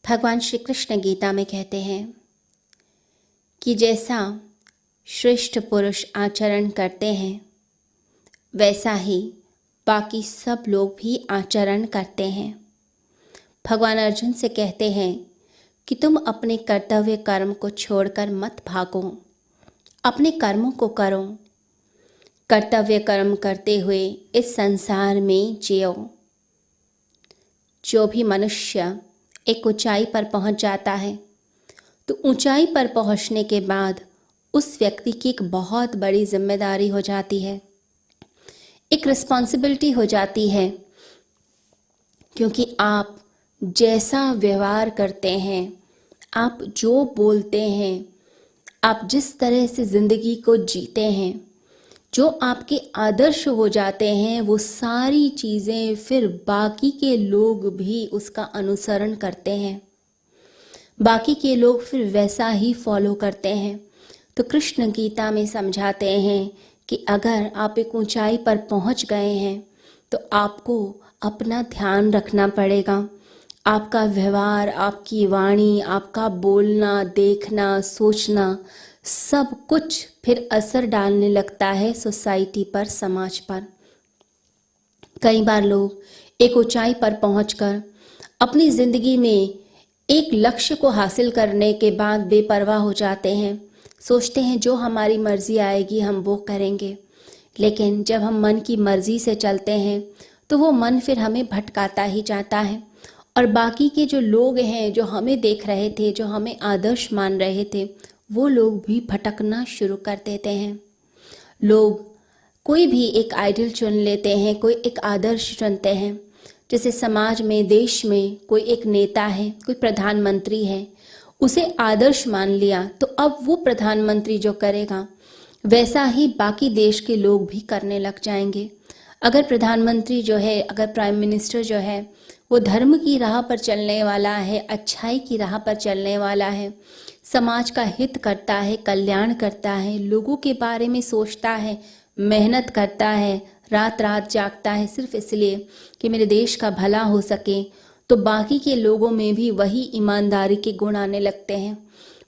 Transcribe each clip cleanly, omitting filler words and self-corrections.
भगवान श्री कृष्ण गीता में कहते हैं कि जैसा श्रेष्ठ पुरुष आचरण करते हैं वैसा ही बाकी सब लोग भी आचरण करते हैं। भगवान अर्जुन से कहते हैं कि तुम अपने कर्तव्य कर्म को छोड़कर मत भागो, अपने कर्मों को करो, कर्तव्य कर्म करते हुए इस संसार में जियो। जो भी मनुष्य एक ऊंचाई पर पहुंच जाता है तो ऊंचाई पर पहुंचने के बाद उस व्यक्ति की एक बहुत बड़ी जिम्मेदारी हो जाती है, एक रिस्पॉन्सिबिलिटी हो जाती है, क्योंकि आप जैसा व्यवहार करते हैं, आप जो बोलते हैं, आप जिस तरह से ज़िंदगी को जीते हैं, जो आपके आदर्श हो जाते हैं, वो सारी चीज़ें फिर बाकी के लोग भी उसका अनुसरण करते हैं, बाकी के लोग फिर वैसा ही फॉलो करते हैं। तो कृष्ण गीता में समझाते हैं कि अगर आप एक ऊंचाई पर पहुंच गए हैं तो आपको अपना ध्यान रखना पड़ेगा। आपका व्यवहार, आपकी वाणी, आपका बोलना, देखना, सोचना, सब कुछ फिर असर डालने लगता है सोसाइटी पर, समाज पर। कई बार लोग एक ऊंचाई पर पहुंचकर अपनी ज़िंदगी में एक लक्ष्य को हासिल करने के बाद बेपरवाह हो जाते हैं, सोचते हैं जो हमारी मर्ज़ी आएगी हम वो करेंगे। लेकिन जब हम मन की मर्ज़ी से चलते हैं तो वो मन फिर हमें भटकाता ही जाता है, और बाकी के जो लोग हैं, जो हमें देख रहे थे, जो हमें आदर्श मान रहे थे, वो लोग भी भटकना शुरू कर देते हैं। लोग कोई भी एक आइडल चुन लेते हैं, कोई एक आदर्श चुनते हैं। जैसे समाज में, देश में कोई एक नेता है, कोई प्रधानमंत्री है, उसे आदर्श मान लिया तो अब वो प्रधानमंत्री जो करेगा वैसा ही बाकी देश के लोग भी करने लग जाएंगे। अगर प्रधानमंत्री जो है, अगर प्राइम मिनिस्टर जो है वो धर्म की राह पर चलने वाला है, अच्छाई की राह पर चलने वाला है, समाज का हित करता है, कल्याण करता है, लोगों के बारे में सोचता है, मेहनत करता है, रात रात जागता है सिर्फ इसलिए कि मेरे देश का भला हो सके, तो बाकी के लोगों में भी वही ईमानदारी के गुण आने लगते हैं।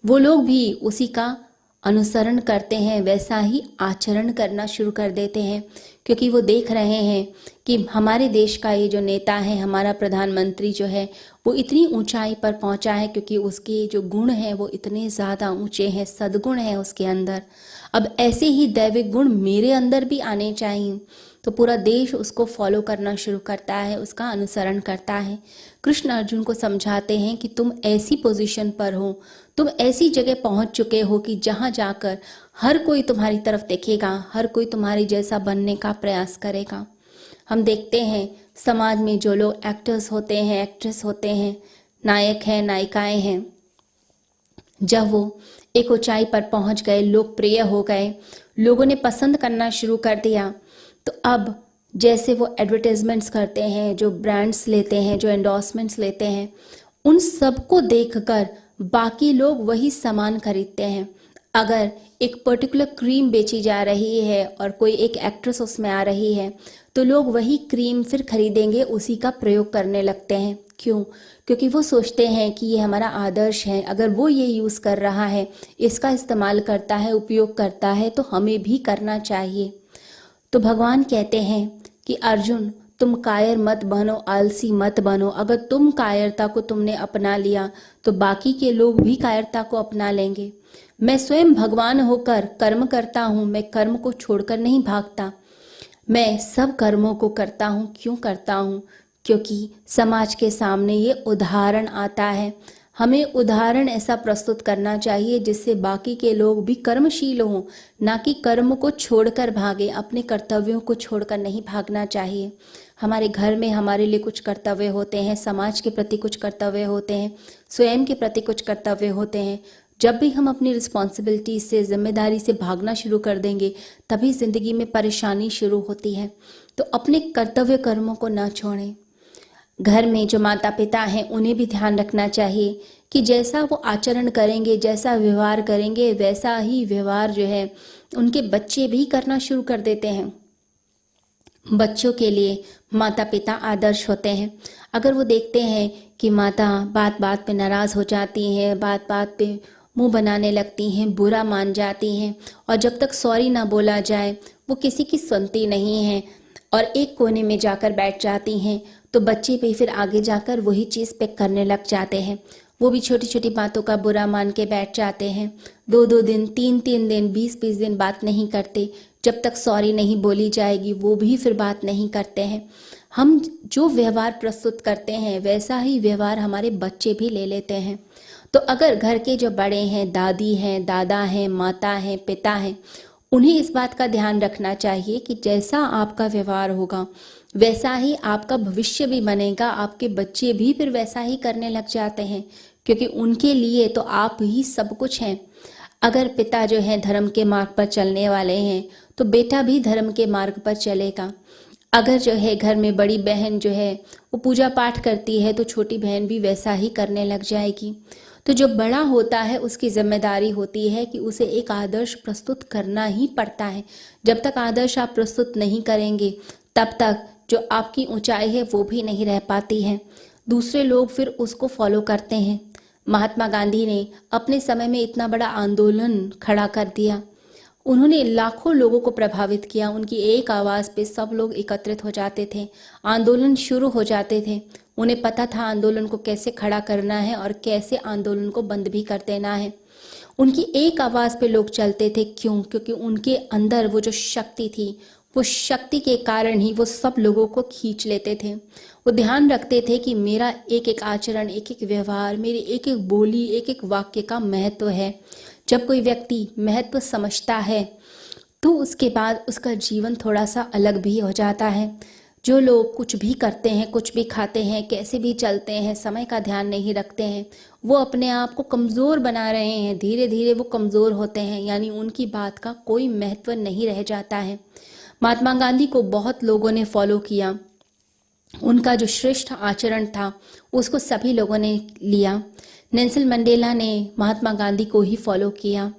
वो लोग भी उसी का अनुसरण करते हैं, वैसा ही आचरण करना शुरू कर देते हैं, क्योंकि वो देख रहे हैं कि हमारे देश का ये जो नेता है, हमारा प्रधानमंत्री जो है, वो इतनी ऊंचाई पर पहुंचा है क्योंकि उसके जो गुण हैं वो इतने ज़्यादा ऊंचे हैं, सद्गुण हैं उसके अंदर। अब ऐसे ही दैविक गुण मेरे अंदर भी आने चाहिए, तो पूरा देश उसको फॉलो करना शुरू करता है, उसका अनुसरण करता है। कृष्ण अर्जुन को समझाते हैं कि तुम ऐसी पोजीशन पर हो, तुम ऐसी जगह पहुंच चुके हो कि जहां जाकर हर कोई तुम्हारी तरफ देखेगा, हर कोई तुम्हारी जैसा बनने का प्रयास करेगा। हम देखते हैं समाज में जो लोग एक्टर्स होते हैं, एक्ट्रेस होते हैं, नायक हैं, नायिकाएं हैं, जब वो एक ऊंचाई पर पहुंच गए, लोकप्रिय हो गए, लोगों ने पसंद करना शुरू कर दिया, तो अब जैसे वो एडवर्टाइजमेंट्स करते हैं, जो ब्रांड्स लेते हैं, जो एंडोर्समेंट्स लेते हैं, उन सबको देखकर बाकी लोग वही सामान खरीदते हैं। अगर एक पर्टिकुलर क्रीम बेची जा रही है और कोई एक एक्ट्रेस उसमें आ रही है तो लोग वही क्रीम फिर खरीदेंगे, उसी का प्रयोग करने लगते हैं। क्यों? क्योंकि वो सोचते हैं कि ये हमारा आदर्श है, अगर वो ये यूज़ कर रहा है, इसका इस्तेमाल करता है, उपयोग करता है, तो हमें भी करना चाहिए। तो भगवान कहते हैं कि अर्जुन, तुम कायर मत बनो, आलसी मत बनो। अगर तुम कायरता को तुमने अपना लिया तो बाकी के लोग भी कायरता को अपना लेंगे। मैं स्वयं भगवान होकर कर्म करता हूँ, मैं कर्म को छोड़कर नहीं भागता, मैं सब कर्मों को करता हूँ। क्यों करता हूँ? क्योंकि समाज के सामने ये उदाहरण आता है। हमें उदाहरण ऐसा प्रस्तुत करना चाहिए जिससे बाकी के लोग भी कर्मशील हों, ना कि कर्म को छोड़कर भागे। अपने कर्तव्यों को छोड़कर नहीं भागना चाहिए। हमारे घर में हमारे लिए कुछ कर्तव्य होते हैं, समाज के प्रति कुछ कर्तव्य होते हैं, स्वयं के प्रति कुछ कर्तव्य होते हैं। जब भी हम अपनी रिस्पॉन्सिबिलिटी से, जिम्मेदारी से भागना शुरू कर देंगे, तभी ज़िंदगी में परेशानी शुरू होती है। तो अपने कर्तव्य कर्मों को ना छोड़ें। घर में जो माता पिता हैं उन्हें भी ध्यान रखना चाहिए कि जैसा वो आचरण करेंगे, जैसा व्यवहार करेंगे, वैसा ही व्यवहार जो है उनके बच्चे भी करना शुरू कर देते हैं। बच्चों के लिए माता पिता आदर्श होते हैं। अगर वो देखते हैं कि माता बात बात पे नाराज़ हो जाती हैं, बात बात पे मुंह बनाने लगती हैं, बुरा मान जाती हैं और जब तक सॉरी ना बोला जाए वो किसी की सुनती नहीं हैं और एक कोने में जाकर बैठ जाती हैं, तो बच्चे भी फिर आगे जाकर वही चीज़ पे करने लग जाते हैं। वो भी छोटी छोटी बातों का बुरा मान के बैठ जाते हैं। 2-2 दिन, 3-3 दिन, 20-20 दिन बात नहीं करते। जब तक सॉरी नहीं बोली जाएगी वो भी फिर बात नहीं करते हैं। हम जो व्यवहार प्रस्तुत करते हैं वैसा ही व्यवहार हमारे बच्चे भी ले लेते हैं। तो अगर घर के जो बड़े हैं, दादी हैं, दादा हैं, माता हैं, पिता हैं, उन्हें इस बात का ध्यान रखना चाहिए कि जैसा आपका व्यवहार होगा वैसा ही आपका भविष्य भी बनेगा। आपके बच्चे भी फिर वैसा ही करने लग जाते हैं, क्योंकि उनके लिए तो आप ही सब कुछ हैं। अगर पिता जो है धर्म के मार्ग पर चलने वाले हैं तो बेटा भी धर्म के मार्ग पर चलेगा। अगर जो है घर में बड़ी बहन जो है वो पूजा पाठ करती है तो छोटी बहन भी वैसा ही करने लग जाएगी। तो जो बड़ा होता है उसकी जिम्मेदारी होती है कि उसे एक आदर्श प्रस्तुत करना ही पड़ता है। जब तक आदर्श आप प्रस्तुत नहीं करेंगे तब तक जो आपकी ऊंचाई है वो भी नहीं रह पाती है। दूसरे लोग फिर उसको फॉलो करते हैं। महात्मा गांधी ने अपने समय में इतना बड़ा आंदोलन खड़ा कर दिया। उन्होंने लाखों लोगों को प्रभावित किया। उनकी एक आवाज़ पे सब लोग एकत्रित हो जाते थे, आंदोलन शुरू हो जाते थे। उन्हें पता था आंदोलन को कैसे खड़ा करना है और कैसे आंदोलन को बंद भी कर देना है। उनकी एक आवाज़ पे लोग चलते थे। क्यों? क्योंकि उनके अंदर वो जो शक्ति थी, वो शक्ति के कारण ही वो सब लोगों को खींच लेते थे। वो ध्यान रखते थे कि मेरा एक एक आचरण, एक एक व्यवहार, मेरी एक एक बोली, एक एक वाक्य का महत्व है। जब कोई व्यक्ति महत्व समझता है तो उसके बाद उसका जीवन थोड़ा सा अलग भी हो जाता है। जो लोग कुछ भी करते हैं, कुछ भी खाते हैं, कैसे भी चलते हैं, समय का ध्यान नहीं रखते हैं, वो अपने आप को कमज़ोर बना रहे हैं। धीरे धीरे वो कमज़ोर होते हैं, यानी उनकी बात का कोई महत्व नहीं रह जाता है। महात्मा गांधी को बहुत लोगों ने फॉलो किया। उनका जो श्रेष्ठ आचरण था उसको सभी लोगों ने लिया। नेल्सन मंडेला ने महात्मा गांधी को ही फॉलो किया।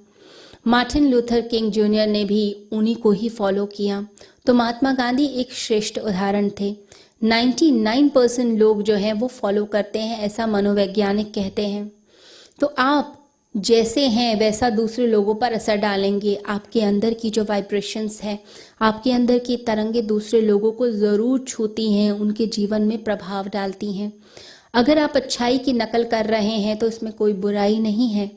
मार्टिन लूथर किंग जूनियर ने भी उन्हीं को ही फॉलो किया। तो महात्मा गांधी एक श्रेष्ठ उदाहरण थे। 99% लोग जो हैं वो फॉलो करते हैं, ऐसा मनोवैज्ञानिक कहते हैं। तो आप जैसे हैं वैसा दूसरे लोगों पर असर डालेंगे। आपके अंदर की जो वाइब्रेशंस है, आपके अंदर की तरंगे दूसरे लोगों को ज़रूर छूती हैं, उनके जीवन में प्रभाव डालती हैं। अगर आप अच्छाई की नकल कर रहे हैं तो इसमें कोई बुराई नहीं है।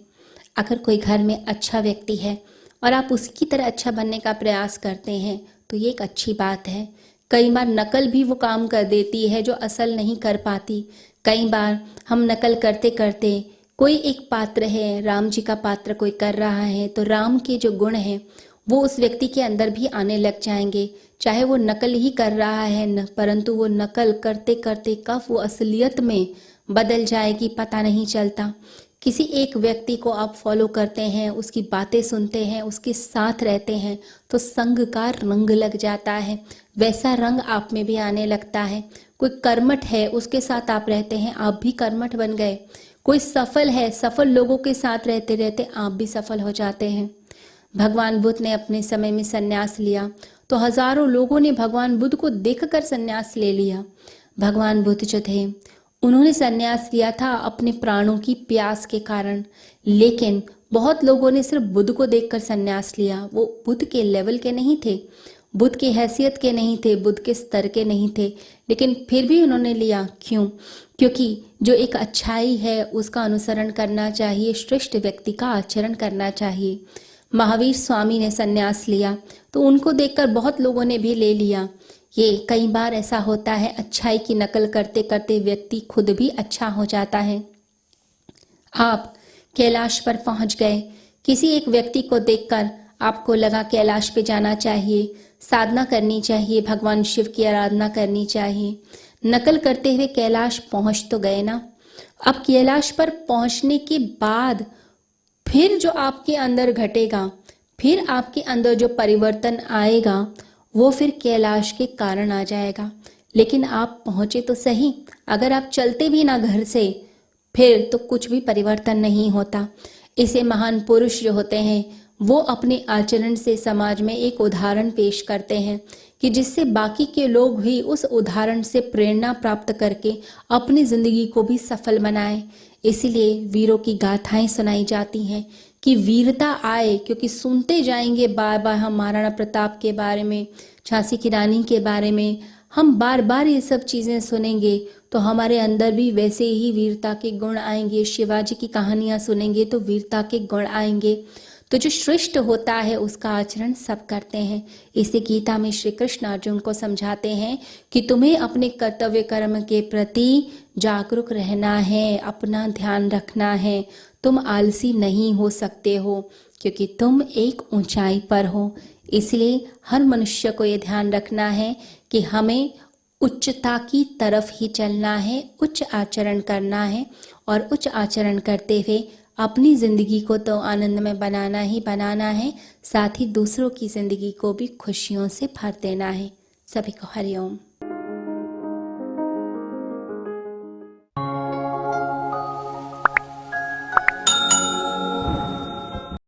अगर कोई घर में अच्छा व्यक्ति है और आप उसकी तरह अच्छा बनने का प्रयास करते हैं तो ये एक अच्छी बात है। कई बार नकल भी वो काम कर देती है जो असल नहीं कर पाती। कई बार हम नकल करते करते, कोई एक पात्र है, राम जी का पात्र कोई कर रहा है तो राम के जो गुण हैं वो उस व्यक्ति के अंदर भी आने लग जाएंगे। चाहे वो नकल ही कर रहा है परंतु वो नकल करते करते कब वो असलियत में बदल जाएगी पता नहीं चलता। किसी एक व्यक्ति को आप फॉलो करते हैं, उसकी बातें सुनते हैं, उसके साथ रहते हैं तो संग का रंग लग जाता है, वैसा रंग आप में भी आने लगता है। कोई कर्मठ है, उसके साथ आप रहते हैं, आप भी कर्मठ बन गए। कोई सफल है, सफल लोगों के साथ रहते रहते आप भी सफल हो जाते हैं। भगवान बुद्ध ने अपने समय में संन्यास लिया तो हजारों लोगों ने भगवान बुद्ध को देखकर संन्यास ले लिया। भगवान बुद्ध जो थे उन्होंने संन्यास लिया था अपने प्राणों की प्यास के कारण, लेकिन बहुत लोगों ने सिर्फ बुद्ध को देखकर संन्यास लिया। वो बुद्ध के लेवल के नहीं थे, बुद्ध की हैसियत के नहीं थे, बुद्ध के स्तर के नहीं थे, लेकिन फिर भी उन्होंने लिया। क्यों? क्योंकि जो एक अच्छाई है उसका अनुसरण करना चाहिए, श्रेष्ठ व्यक्ति का आचरण करना चाहिए। महावीर स्वामी ने संन्यास लिया तो उनको देखकर बहुत लोगों ने भी ले लिया। ये कई बार ऐसा होता है, अच्छाई की नकल करते करते व्यक्ति खुद भी अच्छा हो जाता है। आप कैलाश पर पहुंच गए, किसी एक व्यक्ति को देखकर आपको लगा कैलाश पे जाना चाहिए, साधना करनी चाहिए, भगवान शिव की आराधना करनी चाहिए। नकल करते हुए कैलाश पहुंच तो गए ना। अब कैलाश पर पहुंचने के बाद फिर जो आपके अंदर घटेगा, फिर आपके अंदर जो परिवर्तन आएगा वो फिर कैलाश के कारण आ जाएगा। लेकिन आप पहुंचे तो सही, अगर आप चलते भी ना घर से फिर तो कुछ भी परिवर्तन नहीं होता। इसे महान पुरुष जो होते हैं वो अपने आचरण से समाज में एक उदाहरण पेश करते हैं कि जिससे बाकी के लोग भी उस उदाहरण से प्रेरणा प्राप्त करके अपनी ज़िंदगी को भी सफल बनाएं। इसलिए वीरों की गाथाएं सुनाई जाती हैं कि वीरता आए, क्योंकि सुनते जाएंगे बार बार हम महाराणा प्रताप के बारे में, झांसी की रानी के बारे में, हम बार बार ये सब चीज़ें सुनेंगे तो हमारे अंदर भी वैसे ही वीरता के गुण आएंगे। शिवाजी की कहानियाँ सुनेंगे तो वीरता के गुण आएंगे। तो जो श्रेष्ठ होता है उसका आचरण सब करते हैं। इसी गीता में श्री कृष्ण अर्जुन को समझाते हैं कि तुम्हें अपने कर्तव्य कर्म के प्रति जागरूक रहना है, अपना ध्यान रखना है। तुम आलसी नहीं हो सकते हो क्योंकि तुम एक ऊंचाई पर हो। इसलिए हर मनुष्य को ये ध्यान रखना है कि हमें उच्चता की तरफ ही चलना है, उच्च आचरण करना है और उच्च आचरण करते हुए अपनी ज़िंदगी को तो आनंद में बनाना ही बनाना है, साथ ही दूसरों की ज़िंदगी को भी खुशियों से भर देना है। सभी को हरिओम।